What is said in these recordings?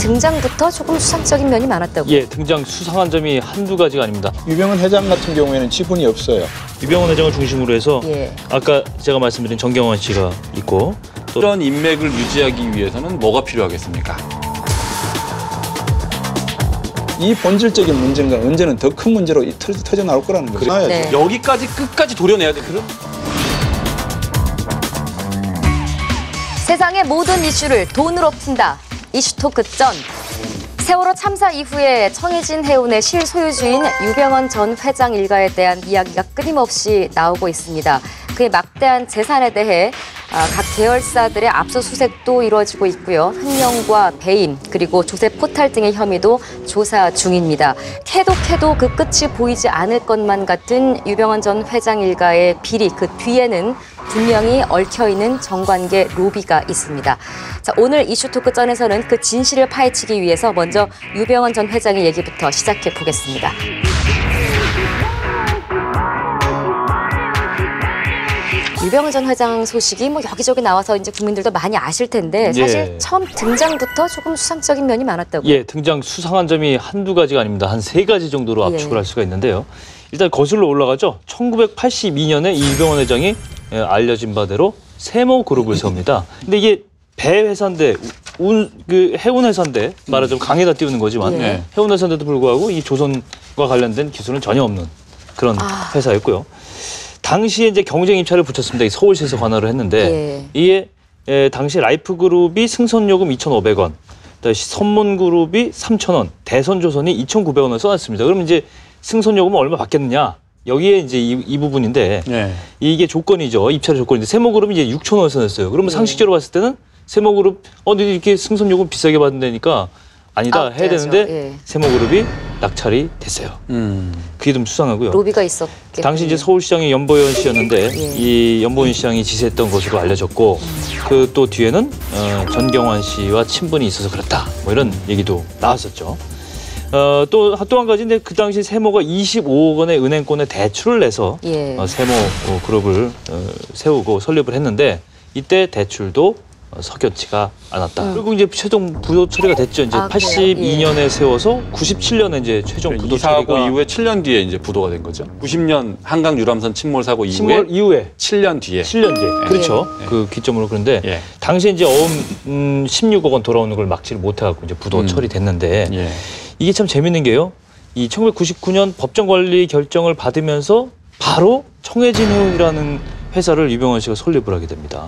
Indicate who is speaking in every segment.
Speaker 1: 등장부터 조금 수상적인 면이 많았다고요?
Speaker 2: 예, 등장 수상한 점이 한두 가지가 아닙니다.
Speaker 3: 유병헌 회장 같은 경우에는 지분이 없어요.
Speaker 2: 유병헌 회장을 중심으로 해서
Speaker 1: 예.
Speaker 2: 아까 제가 말씀드린 정경환 씨가 있고 또
Speaker 4: 이런 인맥을 유지하기 위해서는 뭐가 필요하겠습니까?
Speaker 3: 이 본질적인 문제가 언제는 더 큰 문제로 터져 나올 거라는 거죠.
Speaker 1: 네.
Speaker 4: 여기까지 끝까지 도려내야 돼. 그럼
Speaker 1: 세상의 모든 이슈를 돈으로 푼다. 이슈 토크 전. 세월호 참사 이후에 청해진 해운의 실소유주인 유병헌 전 회장 일가에 대한 이야기가 끊임없이 나오고 있습니다. 그의 막대한 재산에 대해 각 계열사들의 압수수색도 이루어지고 있고요. 횡령과 배임 그리고 조세 포탈 등의 혐의도 조사 중입니다. 캐도 그 끝이 보이지 않을 것만 같은 유병헌 전 회장 일가의 비리 그 뒤에는 분명히 얽혀있는 정관계 로비가 있습니다. 자, 오늘 이슈 토크 전에서는 그 진실을 파헤치기 위해서 먼저 유병헌 전 회장의 얘기부터 시작해 보겠습니다. 유병헌 전 회장 소식이 뭐 여기저기 나와서 이제 국민들도 많이 아실 텐데 사실
Speaker 2: 예.
Speaker 1: 처음 등장부터 조금 수상적인 면이 많았다고요?
Speaker 2: 예, 등장 수상한 점이 한두 가지가 아닙니다. 한 3가지 정도로 압축을 할 수가 있는데요. 일단 거슬러 올라가죠. 1982년에 이 유병헌 회장이 알려진 바대로 세모그룹을 세웁니다. 근데 이게 배 회사인데 그 해운 회사인데 말하자면 강에다 띄우는 거지만
Speaker 1: 예.
Speaker 2: 해운 회사인데도 불구하고 이 조선과 관련된 기술은 전혀 없는 그런 회사였고요. 당시에 이제 경쟁 입찰을 붙였습니다. 이 서울시에서 관할을 했는데 이게 당시 라이프그룹이 승선요금 2,500원, 선문그룹이 3,000원, 대선조선이 2,900원을 써놨습니다. 그러면 이제 승선요금은 얼마 받겠느냐? 여기에 이제 이 부분인데 이게 조건이죠. 입찰의 조건인데 세모그룹이 이제 6,000원을 써냈어요. 그러면 상식적으로 봤을 때는 세모그룹 너희들 이렇게 승선요금 비싸게 받는다니까 아니다 해야 되는데 세모그룹이 낙찰이 됐어요. 그게 좀 수상하고요.
Speaker 1: 로비가 있었겠군요.
Speaker 2: 당시 이제 서울시장이 연보현 씨였는데 이 연보현 시장이 지시했던 것으로 알려졌고 그 또 뒤에는 전경환 씨와 친분이 있어서 그렇다. 뭐 이런 얘기도 나왔었죠. 또 한 가지인데 그 당시 세모가 25억 원의 은행권에 대출을 내서 세모 그룹을 세우고 설립을 했는데 이때 대출도 석연치가 않았다. 그리고 이제 최종 부도 처리가 됐죠. 이제 82년에 세워서 97년에 이제 최종 부도
Speaker 4: 사고
Speaker 2: 처리가
Speaker 4: 이후에 7년 뒤에 이제 부도가 된 거죠. 90년 한강 유람선 침몰 사고 이후에 7년 뒤에.
Speaker 2: 7년 뒤에. 그렇죠. 그 기점으로 그런데 당시에 이제 어음 16억 원 돌아오는 걸 막지를 못해갖고 이제 부도 처리됐는데 이게 참 재밌는 게요. 이 1999년 법정 관리 결정을 받으면서 바로 청해진 해운이라는 회사를 유병헌 씨가 설립을 하게 됩니다.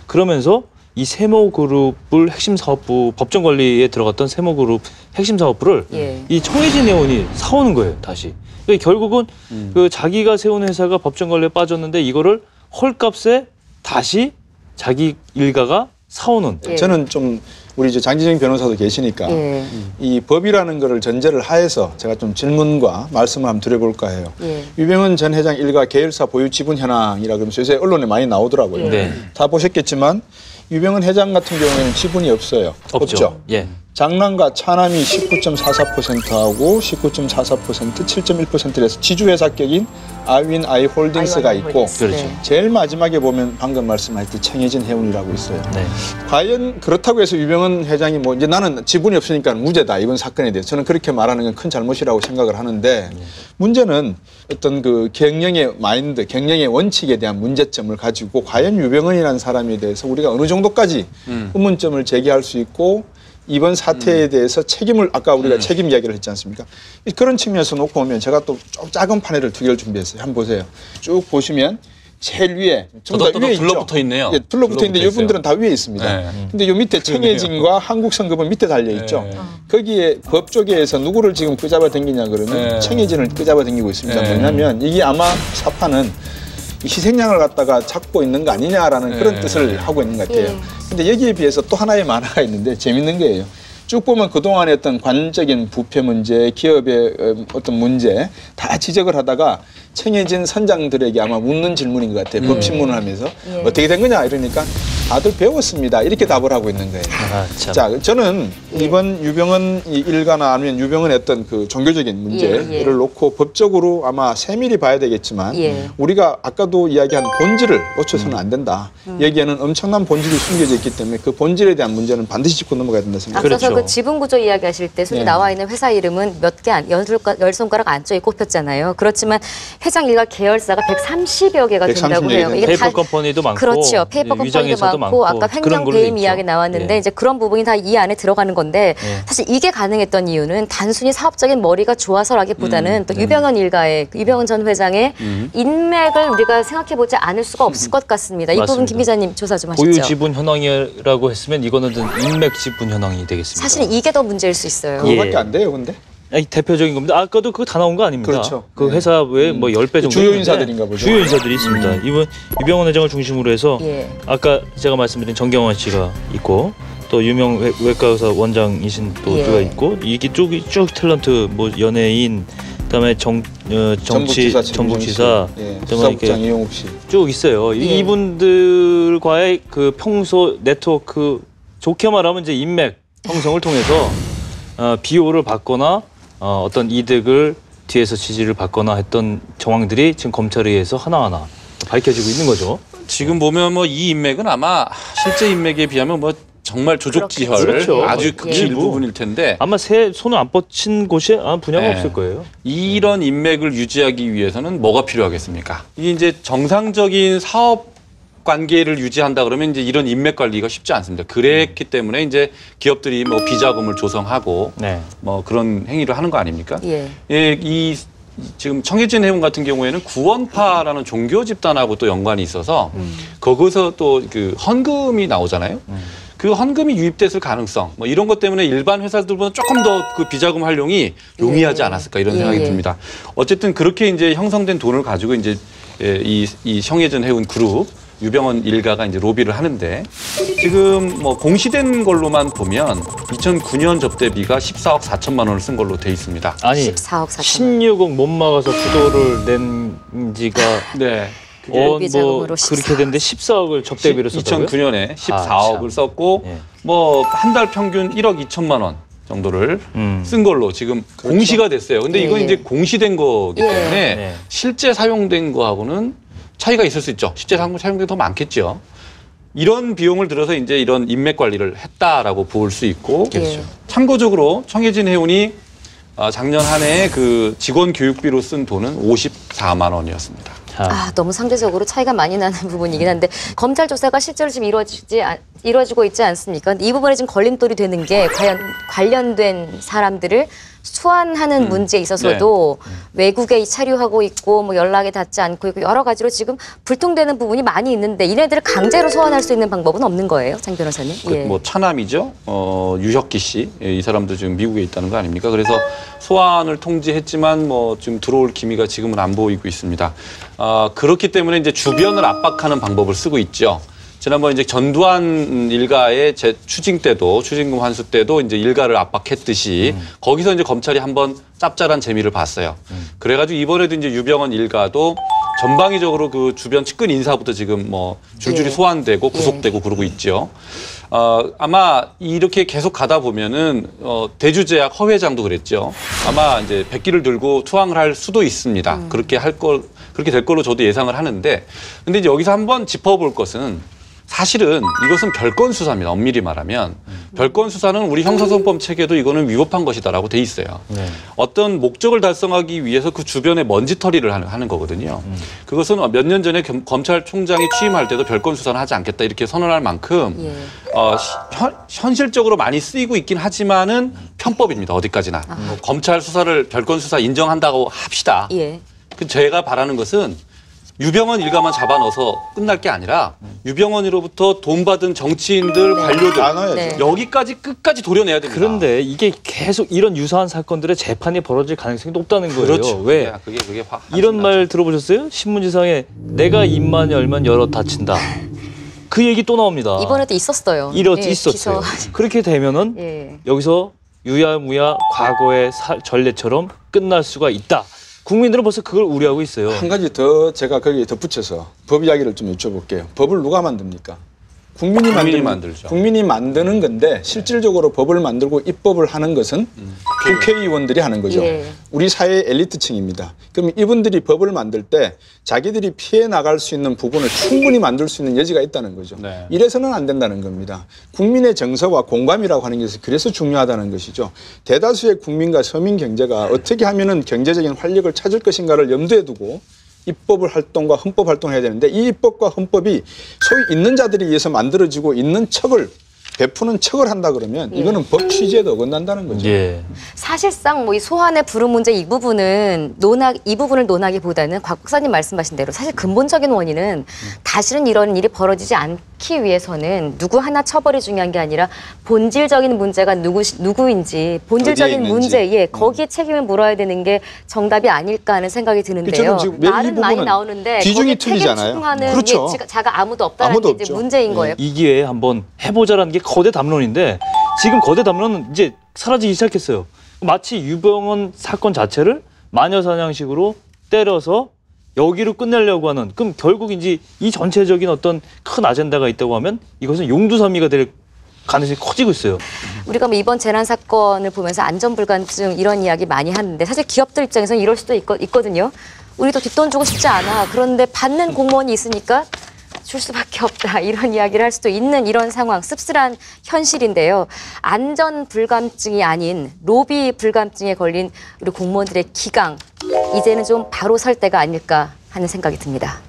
Speaker 2: 그러면서 이 세모그룹을 핵심 사업부 법정 관리에 들어갔던 세모그룹 핵심 사업부를 이 청해진 해운이 사오는 거예요. 다시. 그러니까 결국은 그 자기가 세운 회사가 법정 관리에 빠졌는데 이거를 헐값에 다시 자기 일가가 사오는.
Speaker 3: 저는 좀 우리 이제 장지정 변호사도 계시니까 이 법이라는 거를 전제를 하에서 제가 좀 질문과 말씀을 한번 드려볼까 해요. 유병헌 전 회장 일가 계열사 보유 지분 현황이라 그러면서 요새 언론에 많이 나오더라고요. 다 보셨겠지만 유병헌 회장 같은 경우에는 지분이 없어요. 없죠. 장남과 차남이 19.44%하고 19.44%, 7.1%에서 지주회사격인 아윈 아이홀딩스가 있고 제일 마지막에 보면 방금 말씀하셨듯이 청해진 해운이라고 있어요. 과연 그렇다고 해서 유병헌 회장이 뭐 이제 나는 지분이 없으니까 무죄다 이번 사건에 대해서 저는 그렇게 말하는 건 큰 잘못이라고 생각을 하는데 문제는 어떤 그 경영의 마인드, 경영의 원칙에 대한 문제점을 가지고 과연 유병헌이라는 사람에 대해서 우리가 어느 정도까지 의문점을 제기할 수 있고 이번 사태에 대해서 책임을 아까 우리가 책임 이야기를 했지 않습니까? 그런 측면에서 놓고 보면 제가 또 작은 파넬을 2개를 준비했어요. 한번 보세요. 쭉 보시면 제일 위에 전부 다 위에 있죠.
Speaker 4: 둘러붙어 있네요.
Speaker 3: 둘러붙어 있는데 이분들은 다 위에 있습니다. 근데 요 밑에 청해진과 한국성급은 밑에 달려 있죠. 거기에 법조계에서 누구를 지금 끄잡아 당기냐 그러면 청해진을 끄잡아 당기고 있습니다. 뭐냐면 이게 아마 사파는 희생양을 갖다가 찾고 있는 거 아니냐라는 그런 뜻을 하고 있는 것 같아요. 근데 여기에 비해서 또 하나의 만화가 있는데 재밌는 거예요. 쭉 보면 그동안의 어떤 관적인 부패 문제, 기업의 어떤 문제 다 지적을 하다가 청해진 선장들에게 아마 묻는 질문인 것 같아요. 법신문을 하면서 어떻게 된 거냐 이러니까 다들 배웠습니다. 이렇게 답을 하고 있는 거예요. 자, 저는 이번 유병헌 일가나 아니면 유병헌의 어떤 그 종교적인 문제를 놓고 법적으로 아마 세밀히 봐야 되겠지만 우리가 아까도 이야기한 본질을 놓쳐서는 안 된다. 여기에는 엄청난 본질이 숨겨져 있기 때문에 그 본질에 대한 문제는 반드시 짚고 넘어가야 된다 생각합니다.
Speaker 1: 앞서서 그 지분 구조 이야기하실 때 손에 나와 있는 회사 이름은 몇 개 열 손가락 안쪽에 꼽혔잖아요. 그렇지만 회장 일가 계열사가 130여 개가 된다고 해요.
Speaker 2: 이게 페이퍼 컴퍼니도 많고,
Speaker 1: 그렇죠. 페이퍼 컴퍼니도 많고 아까 횡령 배임 이야기 나왔는데 이제 그런 부분이 다 이 안에 들어가는 건데 사실 이게 가능했던 이유는 단순히 사업적인 머리가 좋아서라기보다는 또 유병헌 일가의 유병헌 전 회장의 인맥을 우리가 생각해보지 않을 수가 없을 것 같습니다. 이 부분 김 기자님 조사 좀 하시죠.
Speaker 2: 보유 지분 현황이라고 했으면 이거는 인맥 지분 현황이 되겠습니다.
Speaker 1: 사실은 이게 더 문제일 수 있어요.
Speaker 3: 그거밖에 안 돼요, 근데?
Speaker 2: 아니, 대표적인 겁니다. 아까도 그거 다 나온 거 아닙니다.
Speaker 3: 그렇죠.
Speaker 2: 그 회사 외에 뭐 10배 정도
Speaker 3: 주요 인사들인가 보죠.
Speaker 2: 주요 인사들이 있습니다. 이번 유병헌 회장을 중심으로 해서 아까 제가 말씀드린 정경환 씨가 있고 또 유명 외과 의사 원장이신 또 그가 있고 이게 쭉 탤런트 뭐 연예인 그다음에 전북지사
Speaker 3: 수사국장 이용욱 씨
Speaker 2: 쭉 있어요. 이분들과의 그 평소 네트워크 좋게 말하면 이제 인맥 형성을 통해서 비호를 받거나 어떤 이득을 뒤에서 지지를 받거나 했던 정황들이 지금 검찰에 의해서 하나하나 밝혀지고 있는 거죠.
Speaker 4: 지금 보면 뭐 이 인맥은 아마 실제 인맥에 비하면 뭐 정말 조족지혈
Speaker 2: 그렇죠.
Speaker 4: 아주 극히 일부분일 텐데
Speaker 2: 아마 손을 안 뻗친 곳이 분야가 없을 거예요.
Speaker 4: 이런 인맥을 유지하기 위해서는 뭐가 필요하겠습니까? 이게 이제 정상적인 사업 관계를 유지한다 그러면 이제 이런 인맥 관리가 쉽지 않습니다. 그랬기 때문에 이제 기업들이 뭐 비자금을 조성하고 뭐 그런 행위를 하는 거 아닙니까? 이 지금 청해진 해운 같은 경우에는 구원파라는 종교 집단하고 또 연관이 있어서 거기서 또 그 헌금이 나오잖아요. 그 헌금이 유입됐을 가능성 뭐 이런 것 때문에 일반 회사들보다 조금 더 그 비자금 활용이 용이하지 않았을까 이런 생각이 듭니다. 어쨌든 그렇게 이제 형성된 돈을 가지고 이제 이 청해진 해운 그룹 유병헌 일가가 이제 로비를 하는데 지금 뭐 공시된 걸로만 보면 2009년 접대비가 14억 4천만 원을 쓴 걸로 돼 있습니다.
Speaker 1: 아니 14억 4천만
Speaker 2: 16억 못 막아서 부도를 낸 지가 뭐 그렇게 됐는데 14억을 접대비로 썼다고요?
Speaker 4: 2009년에 14억을 썼고 뭐 한 달 평균 1억 2천만 원 정도를 쓴 걸로 지금 공시가 됐어요. 근데 이건 이제 공시된 거기 때문에 실제 사용된 거하고는 차이가 있을 수 있죠. 실제 사용된 게 더 많겠죠. 이런 비용을 들어서 이제 이런 인맥 관리를 했다라고 볼 수 있고 참고적으로 청해진 해운이 작년 한 해에 그 직원 교육비로 쓴 돈은 54만 원이었습니다.
Speaker 1: 너무 상대적으로 차이가 많이 나는 부분이긴 한데 검찰 조사가 실제로 지금 이루어지고 있지 않습니까? 이 부분에 지금 걸림돌이 되는 게 과연 관련된 사람들을 소환하는 문제에 있어서도 외국에 차류하고 있고 뭐 연락이 닿지 않고 있고 여러 가지로 지금 불통되는 부분이 많이 있는데 이네들을 강제로 소환할 수 있는 방법은 없는 거예요, 장 변호사님?
Speaker 4: 뭐 차남이죠. 유혁기 씨, 이 사람도 지금 미국에 있다는 거 아닙니까? 그래서 소환을 통지했지만 뭐 지금 들어올 기미가 지금은 안 보이고 있습니다. 그렇기 때문에 이제 주변을 압박하는 방법을 쓰고 있죠. 지난번 이제 전두환 일가의 추징 때도 추징금 환수 때도 이제 일가를 압박했듯이 거기서 이제 검찰이 한번 짭짤한 재미를 봤어요. 그래가지고 이번에도 이제 유병헌 일가도 전방위적으로 그 주변 측근 인사부터 지금 뭐 줄줄이 소환되고 구속되고 그러고 있죠. 아마 이렇게 계속 가다 보면은 대주제약 허 회장도 그랬죠. 아마 이제 백기를 들고 투항을 할 수도 있습니다. 그렇게 될 걸로 저도 예상을 하는데, 근데 이제 여기서 한번 짚어볼 것은 사실은 이것은 별건 수사입니다. 엄밀히 말하면 별건 수사는 우리 형사소송법 체계도 이거는 위법한 것이다라고 돼 있어요. 어떤 목적을 달성하기 위해서 그 주변에 먼지털이를 하는 거거든요. 그것은 몇 년 전에 검찰총장이 취임할 때도 별건 수사는 하지 않겠다 이렇게 선언할 만큼 현실적으로 많이 쓰이고 있긴 하지만은 편법입니다. 어디까지나. 검찰 수사를 별건 수사 인정한다고 합시다. 제가 바라는 것은 유병헌 일가만 잡아넣어서 끝날 게 아니라 유병헌으로부터 돈 받은 정치인들, 관료들 여기까지 끝까지 도려내야 됩니다.
Speaker 2: 그런데 이게 계속 이런 유사한 사건들의 재판이 벌어질 가능성이 높다는 거예요.
Speaker 4: 그렇죠.
Speaker 2: 왜?
Speaker 4: 그게
Speaker 2: 이런 말 들어보셨어요? 신문지상에 내가 입만 열면 열어 닫힌다. 그 얘기 또 나옵니다.
Speaker 1: 이번에도 있었어요.
Speaker 2: 있었어요. 그렇게 되면은 여기서 유야무야 과거의 전례처럼 끝날 수가 있다. 국민들은 벌써 그걸 우려하고 있어요.
Speaker 3: 한 가지 더 제가 거기에 덧붙여서 법 이야기를 좀 여쭤볼게요. 법을 누가 만듭니까? 국민이
Speaker 4: 만들죠.
Speaker 3: 국민이 만드는 건데 실질적으로 법을 만들고 입법을 하는 것은 국회의원들이 하는 거죠.
Speaker 1: 예.
Speaker 3: 우리 사회의 엘리트층입니다. 그럼 이분들이 법을 만들 때 자기들이 피해 나갈 수 있는 부분을 충분히 만들 수 있는 여지가 있다는 거죠.
Speaker 4: 네.
Speaker 3: 이래서는 안 된다는 겁니다. 국민의 정서와 공감이라고 하는 것이 그래서 중요하다는 것이죠. 대다수의 국민과 서민 경제가 어떻게 하면은 경제적인 활력을 찾을 것인가를 염두에 두고 입법을 활동과 헌법 활동을 해야 되는데 이 입법과 헌법이 소위 있는 자들에 의해서 만들어지고 있는 척을 베푸는 척을 한다 그러면 이거는 법 취지에도 어긋난다는 거죠.
Speaker 2: 예.
Speaker 1: 사실상 뭐 이 소환의 불응 문제 이 부분을 논하기보다는 곽 박사님 말씀하신 대로 사실 근본적인 원인은 다시는 이런 일이 벌어지지 않기 위해서는 누구 하나 처벌이 중요한 게 아니라 본질적인 문제가 누구인지 본질적인 문제, 거기에 책임을 물어야 되는 게 정답이 아닐까 하는 생각이 드는데요. 말은 많이 나오는데
Speaker 3: 비중이
Speaker 1: 책임
Speaker 3: 틀리잖아요.
Speaker 1: 추궁하는
Speaker 3: 그렇죠.
Speaker 1: 자가 아무도 없다는 게 이제 문제인 거예요.
Speaker 2: 이 기회에 한번 해보자라는 게 거대 담론인데 지금 거대 담론은 이제 사라지기 시작했어요. 마치 유병헌 사건 자체를 마녀사냥식으로 때려서 여기로 끝내려고 하는, 그럼 결국 이제 이 전체적인 어떤 큰 아젠다가 있다고 하면 이것은 용두사미가 될 가능성이 커지고 있어요.
Speaker 1: 우리가 뭐 이번 재난 사건을 보면서 안전불감증 이런 이야기 많이 하는데 사실 기업들 입장에서는 이럴 수도 있거든요. 우리도 뒷돈 주고 싶지 않아. 그런데 받는 공무원이 있으니까 줄 수밖에 없다. 이런 이야기를 할 수도 있는 이런 상황, 씁쓸한 현실인데요. 안전불감증이 아닌 로비 불감증에 걸린 우리 공무원들의 기강, 이제는 좀 바로 설 때가 아닐까 하는 생각이 듭니다.